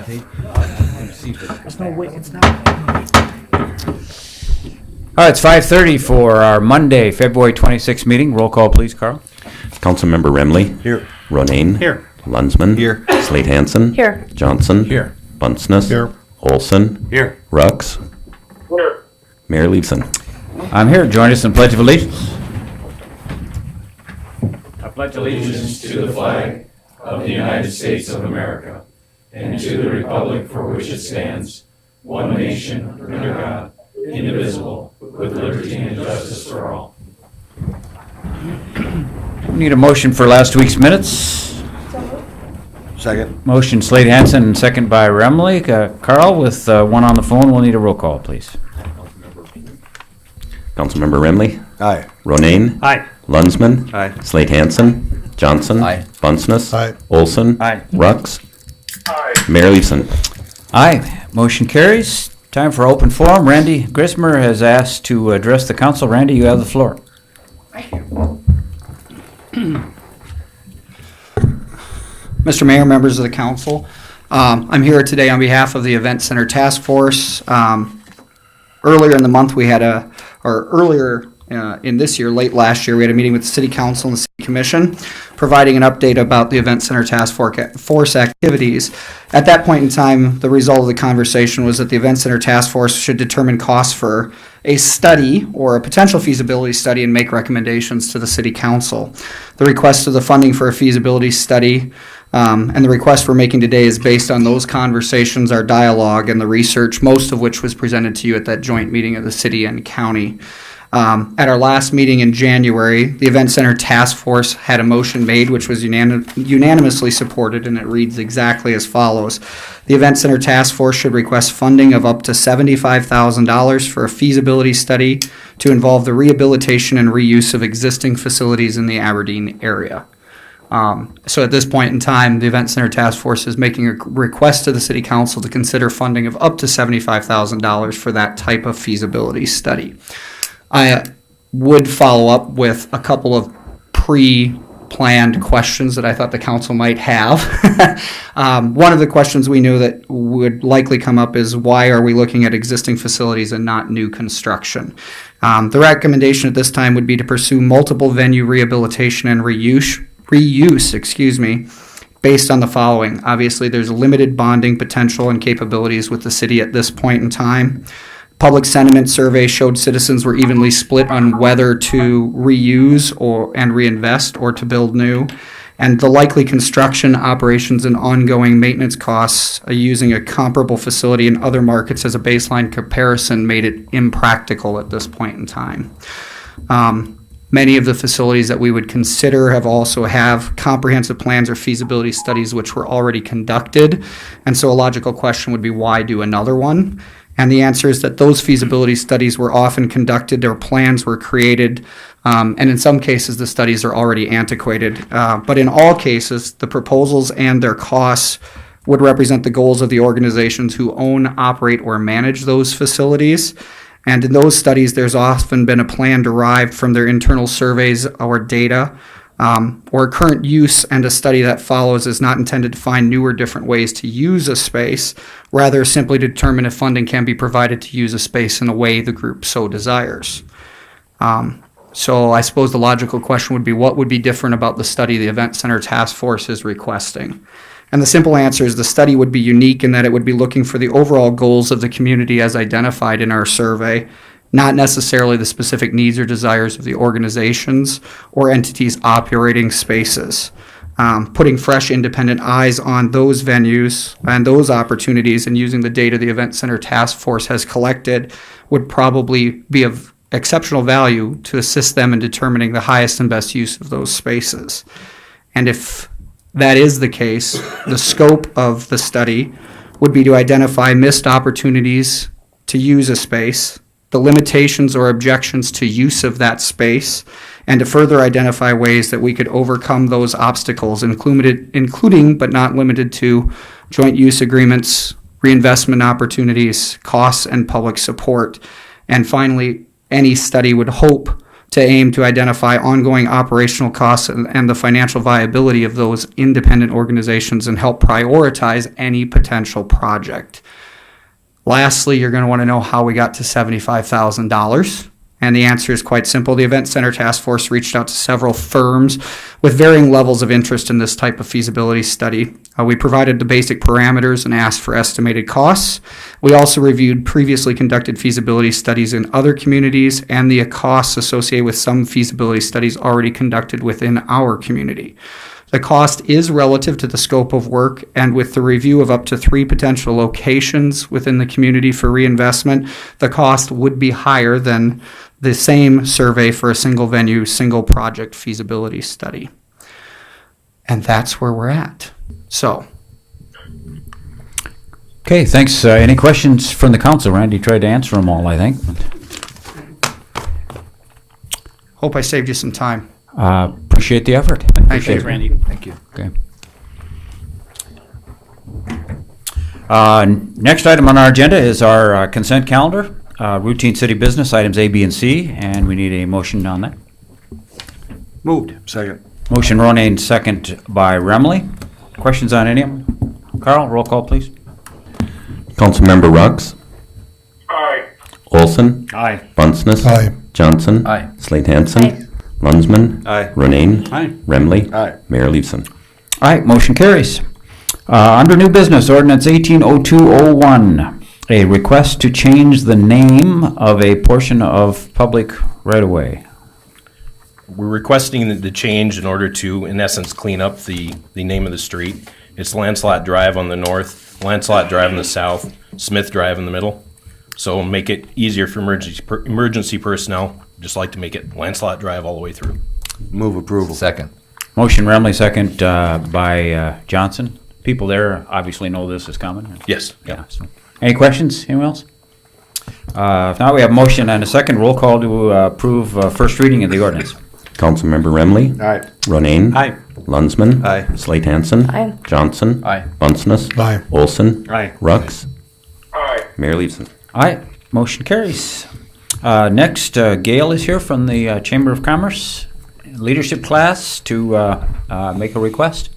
All right, it's 5:30 for our Monday, February 26th meeting. Roll call, please, Carl. Councilmember Remley. Here. Ronayne. Here. Lunsman. Here. Slate Hansen. Here. Johnson. Here. Bunceness. Here. Olson. Here. Rux. Here. Mayor Leveson. I'm here. Join us in Pledge of Allegiance. I pledge allegiance To the flag of the United States of America and to the republic for which it stands, one nation, under God, indivisible, with liberty and justice for all. Need a motion for last week's minutes. Second. Motion Slade Hansen, second by Remley. Carl, with one on the phone, we'll need a roll call, please. Councilmember Remley. Aye. Ronayne. Aye. Lunsman. Aye. Slate Hansen. Johnson. Aye. Bunceness. Aye. Olson. Aye. Rux. Aye. Mayor Leveson. Aye. Motion carries. Time for open forum. Randy Grismer has asked to address the council. Randy, you have the floor. Mr. Mayor, members of the council, I'm here today on behalf of the Event Center Task Force. Earlier in the month, in this year, late last year, we had a meeting with the City Council and the City Commission, providing an update about the Event Center Task Force activities. At that point in time, the result of the conversation was that the Event Center Task Force should determine costs for a study or a potential feasibility study and make recommendations to the City Council. The request of the funding for a feasibility study and the request we're making today is based on those conversations, our dialogue, and the research, most of which was presented to you at that joint meeting of the city and county. At our last meeting in January, the Event Center Task Force had a motion made which was unanimously supported, and it reads exactly as follows. The Event Center Task Force should request funding of up to $75,000 for a feasibility study to involve the rehabilitation and reuse of existing facilities in the Aberdeen area. So at this point in time, the Event Center Task Force is making a request to the City Council to consider funding of up to $75,000 for that type of feasibility study. I would follow up with a couple of pre-planned questions that I thought the council might have. One of the questions we knew that would likely come up is, why are we looking at existing facilities and not new construction? The recommendation at this time would be to pursue multiple venue rehabilitation and reuse, based on the following. Obviously, there's limited bonding potential and capabilities with the city at this point in time. Public sentiment survey showed citizens were evenly split on whether to reuse and reinvest or to build new. And the likely construction, operations, and ongoing maintenance costs using a comparable facility in other markets as a baseline comparison made it impractical at this point in time. Many of the facilities that we would consider have comprehensive plans or feasibility studies which were already conducted. And so a logical question would be, why do another one? And the answer is that those feasibility studies were often conducted, or plans were created, and in some cases the studies are already antiquated. But in all cases, the proposals and their costs would represent the goals of the organizations who own, operate, or manage those facilities. And in those studies, there's often been a plan derived from their internal surveys or data, or current use, and a study that follows is not intended to find new or different ways to use a space, rather simply to determine if funding can be provided to use a space in a way the group so desires. So I suppose the logical question would be, what would be different about the study the Event Center Task Force is requesting? And the simple answer is the study would be unique in that it would be looking for the overall goals of the community as identified in our survey, not necessarily the specific needs or desires of the organizations or entities operating spaces. Putting fresh, independent eyes on those venues and those opportunities and using the data the Event Center Task Force has collected would probably be of exceptional value to assist them in determining the highest and best use of those spaces. And if that is the case, the scope of the study would be to identify missed opportunities to use a space, the limitations or objections to use of that space, and to further identify ways that we could overcome those obstacles, including but not limited to joint use agreements, reinvestment opportunities, costs, and public support. And finally, any study would hope to aim to identify ongoing operational costs and the financial viability of those independent organizations and help prioritize any potential project. Lastly, you're going to want to know how we got to $75,000. And the answer is quite simple. The Event Center Task Force reached out to several firms with varying levels of interest in this type of feasibility study. We provided the basic parameters and asked for estimated costs. We also reviewed previously conducted feasibility studies in other communities and the costs associated with some feasibility studies already conducted within our community. The cost is relative to the scope of work, and with the review of up to 3 potential locations within the community for reinvestment, the cost would be higher than the same survey for a single venue, single project feasibility study. And that's where we're at. So, Okay, thanks. Any questions from the council? Randy tried to answer them all, I think. hope I saved you some time. Appreciate the effort. Thank you, Randy. Thank you. Okay. Next item on our agenda is our consent calendar, routine city business, items A, B, and C, and we need a motion on that. Moved. Second. Motion Ronayne, second by Remley. Questions on any of them? Carl, roll call, please. Councilmember Ruggs. Aye. Olson. Aye. Bunceness. Aye. Johnson. Aye. Slade Hansen. Aye. Lunsman. Aye. Ronayne. Aye. Remley. Aye. Mayor Leveson. All right, motion carries. Under new business, ordinance 180201, a request to change the name of a portion of public right-of-way. We're requesting the change in order to, in essence, clean up the name of the street. It's Lancelot Drive on the north, Lancelot Drive in the south, Smith Drive in the middle. So make it easier for emergency personnel. Just like to make it Lancelot Drive all the way through. Move approval. Second. Motion Remley, second by Johnson. People there obviously know this is coming. Yes. Yeah. So. Any questions? Anyone else? If not, we have a motion and a second. Roll call to approve first reading of the ordinance. Councilmember Remley. Aye. Ronayne. Aye. Lunsman. Aye. Slade Hansen. Aye. Johnson. Aye. Bunceness. Aye. Olson. Aye. Ruggs. Aye. Mayor Leveson. All right, motion carries. Next, Gail is here from the Chamber of Commerce leadership class to make a request.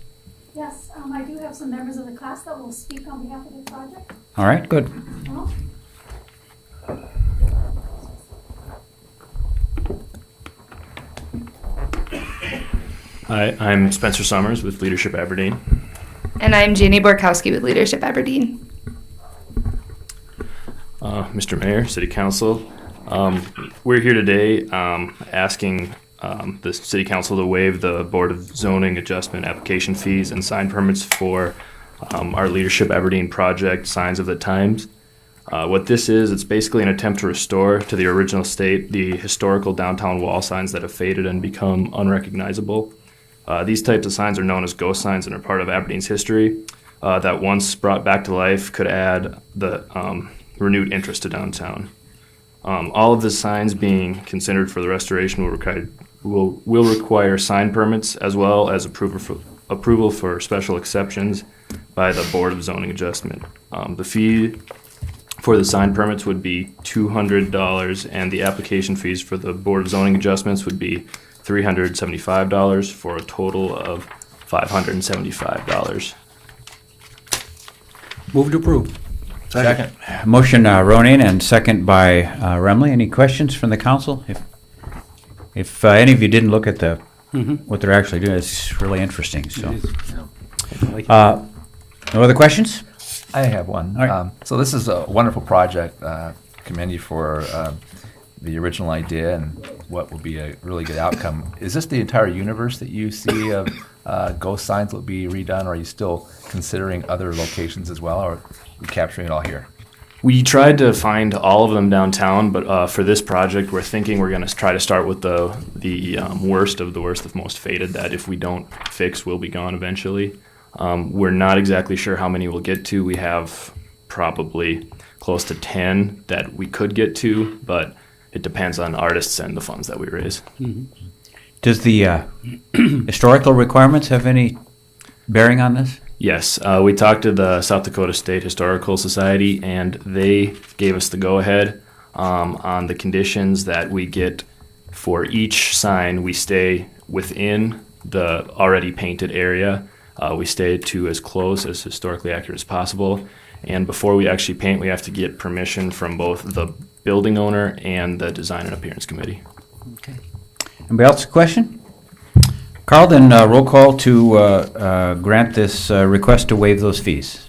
Yes, I do have some members of the class that will speak on behalf of the project. All right, good. Well, Hi, I'm Spencer Summers with Leadership Aberdeen. And I'm Janie Borkowski with Leadership Aberdeen. Mr. Mayor, City Council, we're here today asking the City Council to waive the Board of Zoning Adjustment application fees and sign permits for our Leadership Aberdeen project, Signs of the Times. What this is, it's basically an attempt to restore to the original state the historical downtown wall signs that have faded and become unrecognizable. These types of signs are known as ghost signs and are part of Aberdeen's history that once brought back to life could add the renewed interest to downtown. All of the signs being considered for the restoration will require sign permits as well as approval for special exceptions by the Board of Zoning Adjustment. The fee for the sign permits would be $200, and the application fees for the Board of Zoning Adjustments would be $375 for a total of $575. Move to approve. Second. Motion Ronayne and second by Remley. Any questions from the council? If any of you didn't look at what they're actually doing, it's really interesting. So, no other questions? I have one. All right. So this is a wonderful project. Commend you for the original idea and what will be a really good outcome. Is this the entire universe that you see of ghost signs will be redone, or are you still considering other locations as well, or are you capturing it all here? We tried to find all of them downtown, but for this project, we're thinking we're going to try to start with the worst of the worst, the most faded, that if we don't fix will be gone eventually. We're not exactly sure how many we'll get to. We have probably close to 10 that we could get to, but it depends on artists and the funds that we raise. Does the historical requirements have any bearing on this? Yes, we talked to the South Dakota State Historical Society, and they gave us the go-ahead on the conditions that we get For each sign, we stay within the already painted area. We stay to as close as historically accurate as possible. And before we actually paint, we have to get permission from both the building owner and the design and appearance committee. Okay. Anybody else a question? Carl, then roll call to grant this request to waive those fees.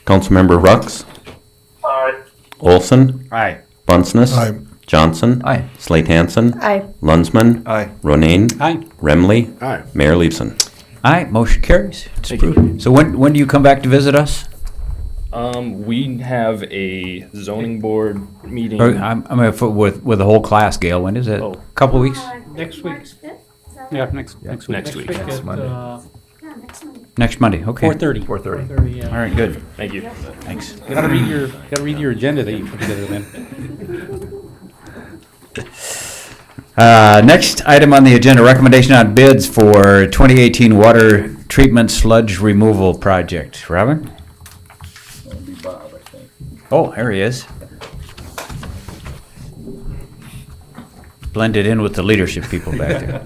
Councilmember Rux. Aye. Olson. Aye. Bunceness. Aye. Johnson. Aye. Slate Hansen. Aye. Lunsman. Aye. Ronayne. Aye. Remley. Aye. Mayor Leveson. Aye, motion carries. It's Thank you. approved. So when do you come back to visit us? We have a zoning board meeting. Or I'm with the whole class, Gail. When is it? Oh. Couple of weeks? Next week. March 5th? Is that Yeah, right? next week. Next week. Next at, Monday. Yeah, next Monday. Next Monday. Okay. 4:30. 4:30. 4:30, yeah. All right. Good. Thank you. Thanks. Gotta read your agenda that you put together then. Next item on the agenda: recommendation on bids for 2018 water treatment sludge removal project. Robin? Oh, there he is. Blended in with the leadership people back there.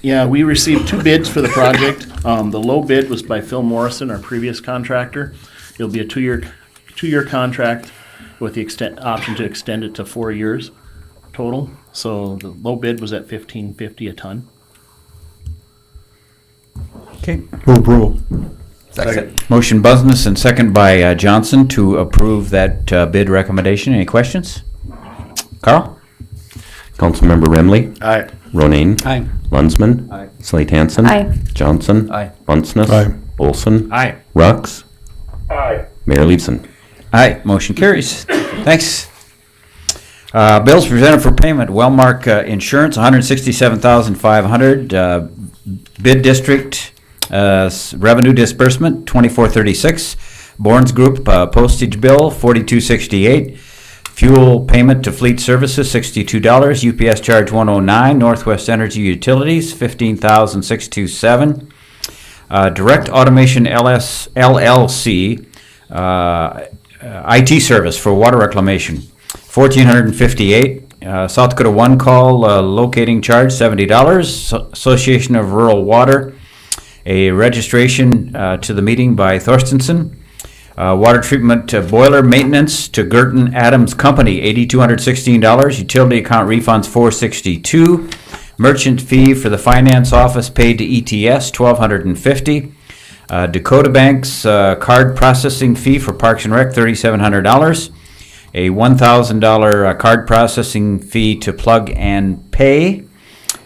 Yeah, we received 2 bids for the project. The low bid was by Phil Morrison, our previous contractor. It'll be a two-year contract with the option to extend it to 4 years total. So the low bid was at $15.50 a ton. Okay. Move approval. Second. Motion Busness and second by Johnson to approve that bid recommendation. Any questions? Carl? Councilmember Remley. Aye. Ronayne. Aye. Lunsman. Aye. Slate Hansen. Aye. Johnson. Aye. Bunceness. Aye. Olson. Aye. Rux. Aye. Mayor Leveson. Aye, motion carries. Thanks. Bills presented for payment, Wellmark Insurance, $167,500. Bid District Revenue Disbursement, $24.36. Bournes Group postage bill, $42.68. Fuel payment to Fleet Services, $62. UPS charge, $109. Northwest Energy Utilities, $15,627. Direct Automation LLC, IT service for water reclamation, $1,458. South Dakota One Call locating charge, $70. Association of Rural Water, a registration to the meeting by Thorstensen. Water treatment boiler maintenance to Girton Adams Company, $8,216. Utility account refunds, $462. Merchant fee for the finance office paid to ETS, $1,250. Dakota Bank's card processing fee for Parks and Rec, $3,700. A $1,000 card processing fee to Plug and Pay.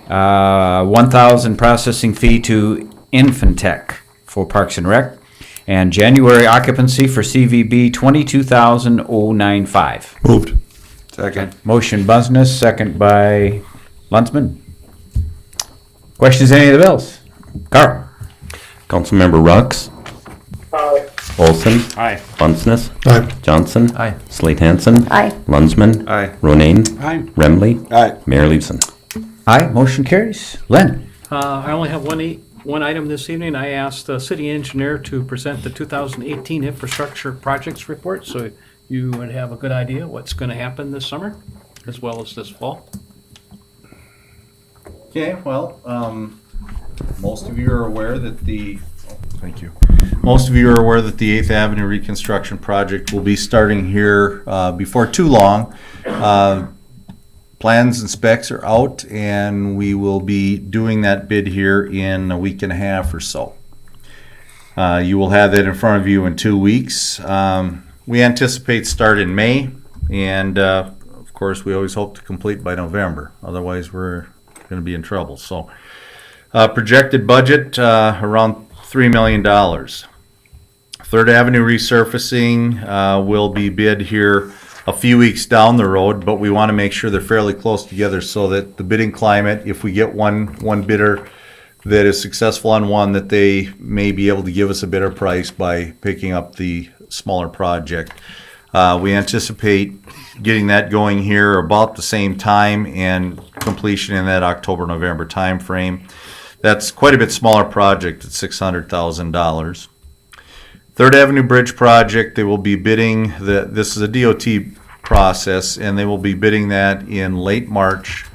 $1,000 processing fee to Infantech for Parks and Rec. And January occupancy for CVB, $22,095. Moved. Second. Motion Busness, second by Lunsman. Questions, any of the bills? Carl? Councilmember Rux. Aye. Olson. Aye. Bunceness. Aye. Johnson. Aye. Slate Hansen. Aye. Lunsman. Aye. Ronayne. Aye. Remley. Aye. Mayor Leveson. Aye, motion carries. Len? I only have one item this evening. I asked the city engineer to present the 2018 infrastructure projects report, so you would have a good idea what's going to happen this summer as well as this fall. Okay, well, most of you are aware that Thank you. Most of you are aware that the 8th Avenue reconstruction project will be starting here before too long. Plans and specs are out, and we will be doing that bid here in a week and a half or so. You will have that in front of you in 2 weeks. We anticipate start in May, and of course, we always hope to complete by November. Otherwise, we're going to be in trouble. So, projected budget around $3 million. 3rd Avenue resurfacing will be bid here a few weeks down the road, but we want to make sure they're fairly close together so that the bidding climate, if we get one bidder that is successful on one, that they may be able to give us a better price by picking up the smaller project. We anticipate getting that going here about the same time and completion in that October-November time frame. That's quite a bit smaller project at $600,000. 3rd Avenue Bridge project, they will be bidding. This is a DOT process, and they will be bidding that in late March.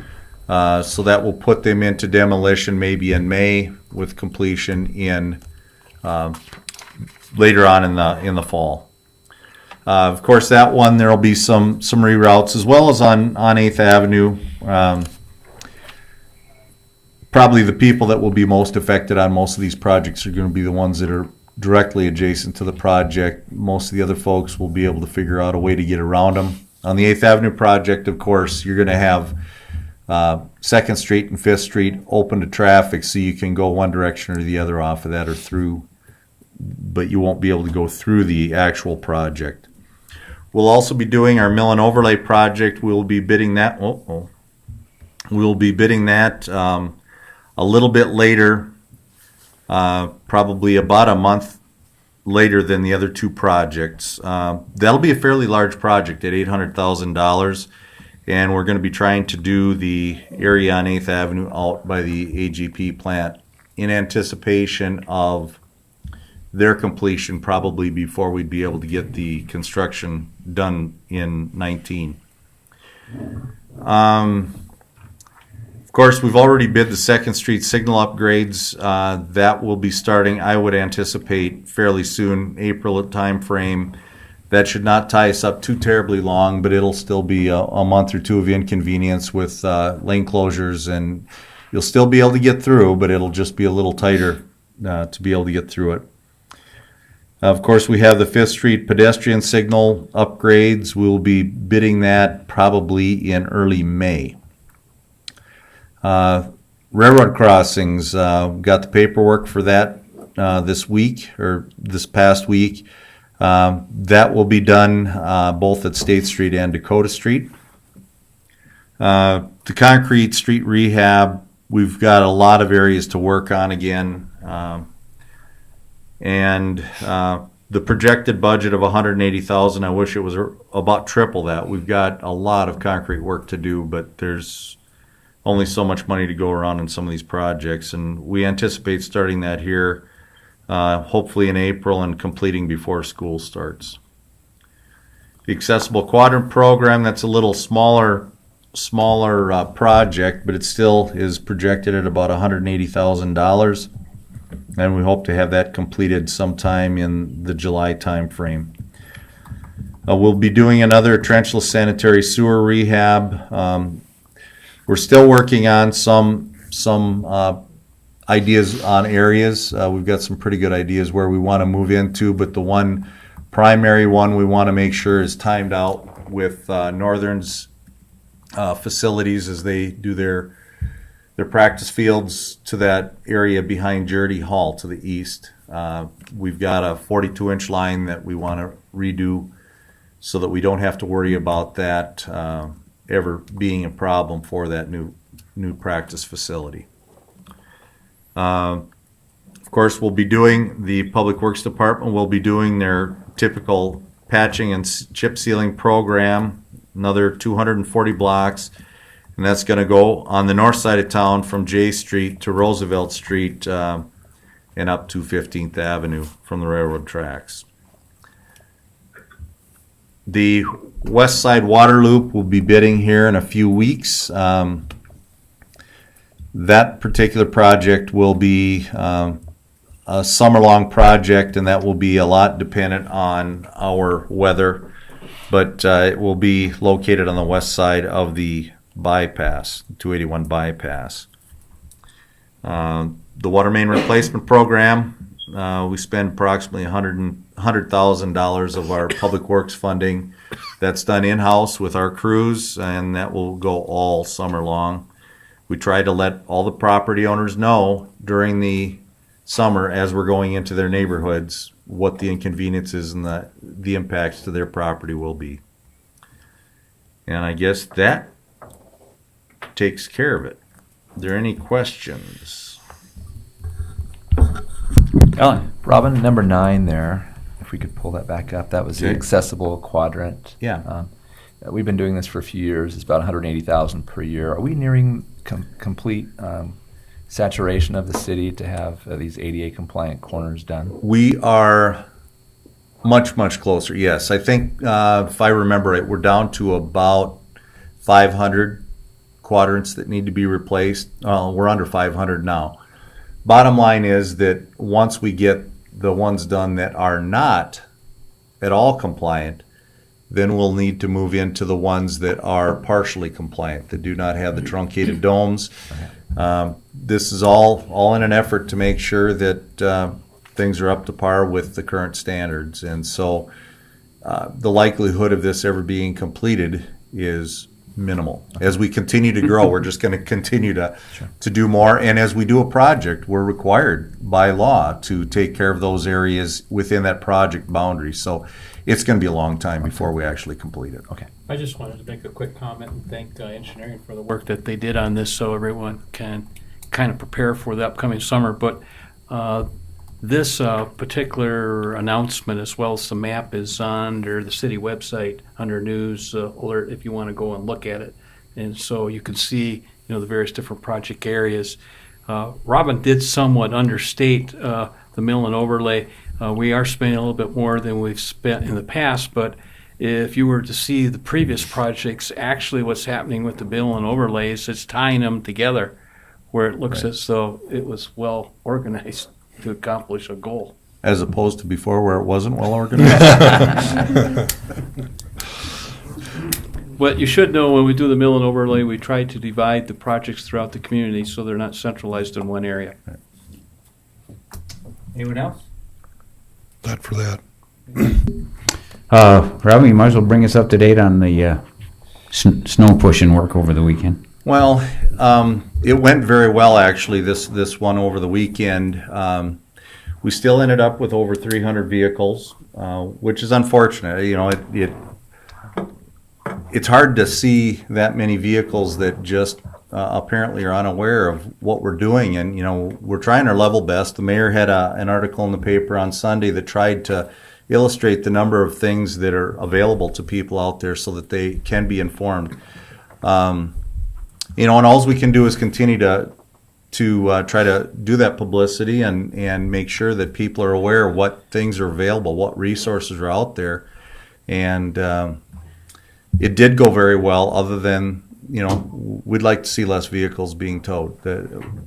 So that will put them into demolition maybe in May, with completion in later on in the fall. Of course, that one there will be some reroutes as well as on 8th Avenue. Probably the people that will be most affected on most of these projects are going to be the ones that are directly adjacent to the project. Most of the other folks will be able to figure out a way to get around them. On the 8th Avenue project, of course, you're going to have 2nd Street and 5th Street open to traffic, so you can go one direction or the other off of that or through, but you won't be able to go through the actual project. We'll also be doing our mill and overlay project. We'll be bidding that. We'll be bidding that a little bit later, probably about a month later than the other two projects. That'll be a fairly large project at $800,000, and we're going to be trying to do the area on 8th Avenue out by the AGP plant in anticipation of their completion, probably before we'd be able to get the construction done in 19. Of course, we've already bid the 2nd Street signal upgrades. That will be starting, I would anticipate, fairly soon, April time frame. That should not tie us up too terribly long, but it'll still be a month or two of inconvenience with lane closures, and you'll still be able to get through, but it'll just be a little tighter to be able to get through it. Of course, we have the 5th Street pedestrian signal upgrades. We'll be bidding that probably in early May. Railroad crossings, got the paperwork for that this week, or this past week. That will be done both at State Street and Dakota Street. The concrete street rehab, we've got a lot of areas to work on again. And the projected budget of $180,000, I wish it was about triple that. We've got a lot of concrete work to do, but there's only so much money to go around in some of these projects, and we anticipate starting that here hopefully in April and completing before school starts. The Accessible Quadrant Program, that's a little smaller project, but it still is projected at about $180,000. And we hope to have that completed sometime in the July time frame. We'll be doing another trenchless sanitary sewer rehab. We're still working on some ideas on areas. We've got some pretty good ideas where we want to move into, but the one primary one we want to make sure is timed out with Northern's facilities as they do their practice fields to that area behind Jerde Hall to the east. We've got a 42-inch line that we want to redo so that we don't have to worry about that ever being a problem for that new practice facility. Of course, we'll be doing, the Public Works Department will be doing their typical patching and chip sealing program, another 240 blocks. And that's going to go on the north side of town from J Street to Roosevelt Street and up to 15th Avenue from the railroad tracks. The west side water loop will be bidding here in a few weeks. That particular project will be a summer-long project, and that will be a lot dependent on our weather. But it will be located on the west side of the bypass, 281 bypass. The water main replacement program, we spend approximately $100,000 of our public works funding. That's done in-house with our crews, and that will go all summer long. We try to let all the property owners know during the summer as we're going into their neighborhoods what the inconveniences and the impacts to their property will be. And I guess that takes care of it. Are there any questions? Ellen? Robin, number 9 there, if we could pull that back up, that was the Okay. accessible quadrant. Yeah. We've been doing this for a few years. It's about $180,000 per year. Are we nearing complete saturation of the city to have these ADA compliant corners done? We are Much, much closer, yes. I think, if I remember right, we're down to about 500 quadrants that need to be replaced. We're under 500 now. Bottom line is that once we get the ones done that are not at all compliant, then we'll need to move into the ones that are partially compliant, that do not have the truncated domes. This is all in an effort to make sure that things are up to par with the current standards. And so the likelihood of this ever being completed is minimal. As we continue to grow, we're just going to continue to do more. And as we do a project, we're required by law to take care of those areas within that project boundary. So it's going to be a long time before we actually complete it. Okay. I just wanted to make a quick comment and thank engineering for the work that they did on this so everyone can kind of prepare for the upcoming summer. But this particular announcement, as well as the map, is under the city website under news alert if you want to go and look at it. And so you can see, the various different project areas. Robin did somewhat understate the mill and overlay. We are spending a little bit more than we've spent in the past, but if you were to see the previous projects, actually what's happening with the mill and overlays, it's tying them together where it looks as though it was well organized to accomplish a goal. As opposed to before where it wasn't well organized. But you should know when we do the mill and overlay, we try to divide the projects throughout the community so they're not centralized in one area. Anyone else? That for that. Robin, you might as well bring us up to date on the snow pushing work over the weekend. Well, it went very well, actually, this one over the weekend. We still ended up with over 300 vehicles, which is unfortunate. It's hard to see that many vehicles that just apparently are unaware of what we're doing. And, we're trying our level best. The mayor had an article in the paper on Sunday that tried to illustrate the number of things that are available to people out there so that they can be informed. And all we can do is continue to try to do that publicity and make sure that people are aware of what things are available, what resources are out there. And it did go very well, other than, we'd like to see less vehicles being towed.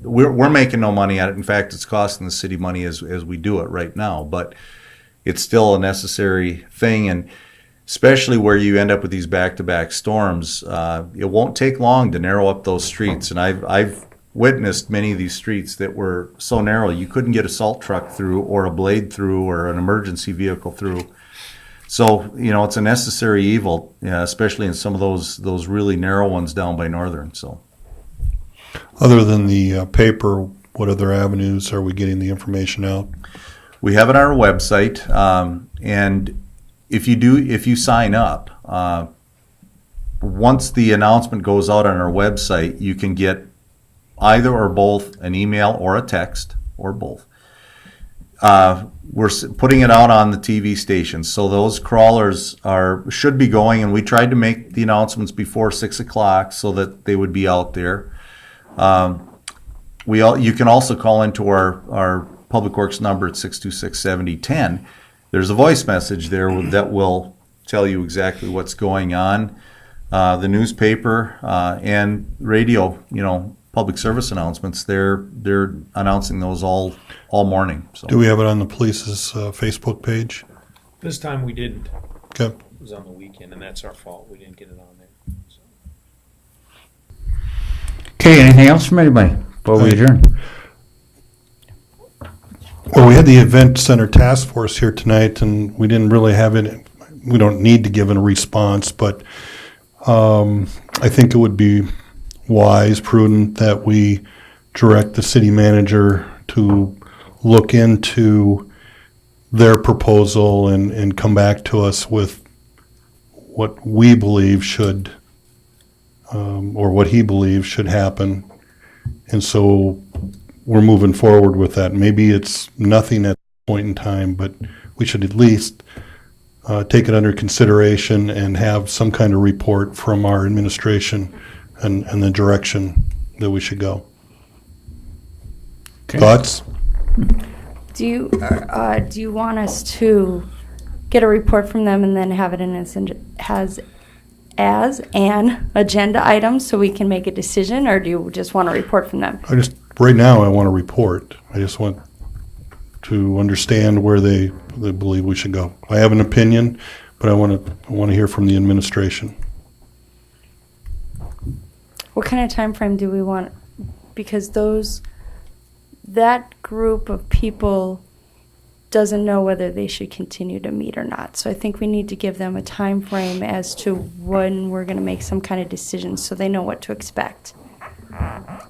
We're making no money at it. In fact, it's costing the city money as we do it right now. But it's still a necessary thing. And especially where you end up with these back-to-back storms, it won't take long to narrow up those streets. And I've witnessed many of these streets that were so narrow you couldn't get a salt truck through or a blade through or an emergency vehicle through. So, it's a necessary evil, especially in some of those really narrow ones down by Northern. So, other than the paper, what other avenues are we getting the information out? We have it on our website, and if you sign up, once the announcement goes out on our website, you can get either or both an email or a text, or both. We're putting it out on the TV stations, so those crawlers should be going, and we tried to make the announcements before 6 o'clock so that they would be out there. You can also call into our Public Works number at 626-7010. There's a voice message there that will tell you exactly what's going on. The newspaper and radio, public service announcements, they're announcing those all morning. So. Do we have it on the police's Facebook page? This time we didn't. Okay. It was on the weekend, and that's our fault. We didn't get it on there. So. Okay, anything else from anybody before we adjourn? Well, we had the Event Center Task Force here tonight, and we didn't really have any. We don't need to give a response, but I think it would be wise, prudent that we direct the city manager to look into their proposal and come back to us with what we believe should, or what he believes should happen. And so we're moving forward with that. Maybe it's nothing at this point in time, but we should at least take it under consideration and have some kind of report from our administration and the direction that we should go. Okay. Thoughts? Do you want us to get a report from them and then have it in as an agenda item so we can make a decision, or do you just want a report from them? Right now, I want a report. I just want to understand where they believe we should go. I have an opinion, but I want to hear from the administration. What kind of time frame do we want? Because that group of people doesn't know whether they should continue to meet or not. So I think we need to give them a time frame as to when we're going to make some kind of decision so they know what to expect. I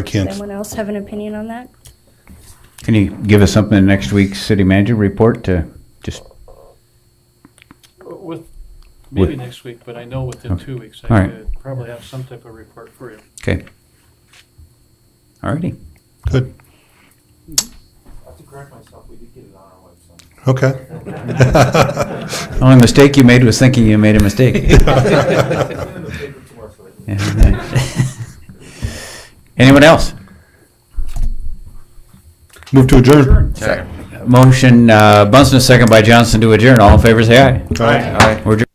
can't. Does anyone else have an opinion on that? Can you give us something in next week's city manager report to just? Maybe next week, but I know within 2 weeks All I right. could probably have some type of report for you. Okay. All righty. Good. I have to correct myself, we did get it on our website. Okay. The only mistake you made was thinking you made a mistake. Anyone else? Move to adjourn. Motion, Bunsen, second by Johnson to adjourn. All in favor, say aye. Aye. We're adjourned.